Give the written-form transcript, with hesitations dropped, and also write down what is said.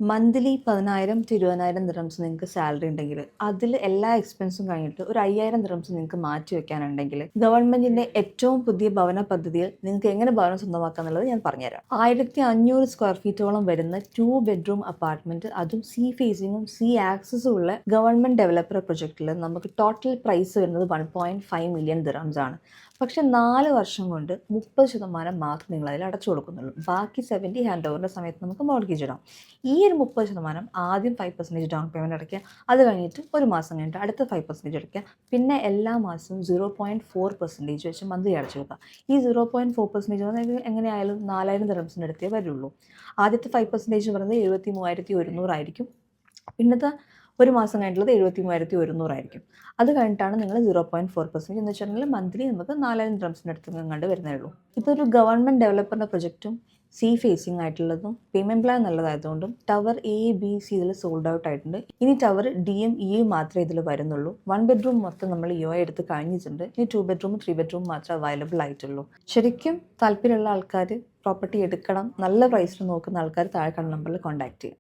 Monthly 10,000 to 20,000 dirhams നിങ്ങൾക്ക് salary ഉണ്ടെങ്കിൽ അതിൽ എല്ലാ എക്സ്പെൻസും കഴിഞ്ഞിട്ട് ഒരു 5,000 ദിർഹംസ് നിങ്ങൾക്ക് മാറ്റി വെക്കാനുണ്ടെങ്കിൽ ഗവൺമെന്റിന്റെ ഏറ്റവും പുതിയ ഭവന പദ്ധതിയിൽ നിങ്ങൾക്ക് എങ്ങനെ ഭവനം സ്വന്തമാക്കാം എന്നുള്ളത് ഞാൻ പറഞ്ഞുതരാം. 1,500 സ്ക്വയർ ഫീറ്റോളം വരുന്ന 2 ബെഡ്റൂം അപ്പാർട്ട്മെന്റ്, അതും സീ ഫേസിങ്ങും സീ ആക്സസും ഉള്ള ഗവൺമെന്റ് ഡെവലപ്പർ പ്രൊജക്റ്റിൽ നമുക്ക് ടോട്ടൽ പ്രൈസ് വരുന്നത് 1.5 മില്യൺ ദിർഹംസ് ആണ്. പക്ഷെ 4 വർഷം കൊണ്ട് 30% മാത്രം നിങ്ങൾ അതിൽ അടച്ചു കൊടുക്കുന്നുള്ളൂ. ബാക്കി 70 ഹാൻഡ് ഓവറിൻ്റെ സമയത്ത് നമുക്ക് മോർഗേജ് ഇടാം. ഈ ഒരു 30% ആദ്യം 5% ഡൗൺ പേയ്മെൻറ്റ് അടയ്ക്കുക, അത് കഴിഞ്ഞിട്ട് ഒരു മാസം കഴിഞ്ഞിട്ട് അടുത്ത 5% അടയ്ക്കുക, പിന്നെ എല്ലാ മാസവും 0.4% വെച്ച് മന്ത്ലി അടച്ചു കൊടുക്കുക. ഈ 0.4% എങ്ങനെയായാലും 4,000 ദിർഹംസിൻ്റെ അടുത്തേ വരുള്ളൂ. ആദ്യത്തെ 5% പറയുന്നത് 73,100 ആയിരിക്കും. പിന്നത്തെ ഒരു മാസം കഴിഞ്ഞിട്ടുള്ളത് 73,100 ആയിരിക്കും. അത് കഴിഞ്ഞിട്ടാണ് നിങ്ങൾ 0.4% എന്ന് വെച്ചിട്ടുണ്ടെങ്കിൽ മന്ത്ലി നമുക്ക് 4,000 ദിർഹംസിൻ്റെ അടുത്ത് കണ്ട് വരുന്നേ ഉള്ളൂ. ഇതൊരു ഗവൺമെൻറ് ഡെവലപ്പറിൻ്റെ പ്രൊജക്റ്റും സീ ഫേസിങ് ആയിട്ടുള്ളതും പേയ്മെൻറ്റ് പ്ലാൻ നല്ലതായതുകൊണ്ടും ടവർ A, B, C ഇതിൽ സോൾഡ് ഔട്ട് ആയിട്ടുണ്ട്. ഇനി ടവർ D-യും E-യും മാത്രമേ ഇതിൽ വരുന്നുള്ളൂ. 1 ബെഡ്റൂം മൊത്തം നമ്മൾ EOI എടുത്ത് കഴിഞ്ഞിട്ടുണ്ട്. ഇനി 2 ബെഡ്റൂം 3 ബെഡ്റൂം മാത്രമേ അവൈലബിൾ ആയിട്ടുള്ളൂ. ശരിക്കും താല്പര്യമുള്ള ആൾക്കാർ പ്രോപ്പർട്ടി എടുക്കണം, നല്ല പ്രൈസിൽ നോക്കുന്ന ആൾക്കാർ താഴെ കാണുന്ന നമ്പറിൽ കോൺടാക്ട് ചെയ്യും.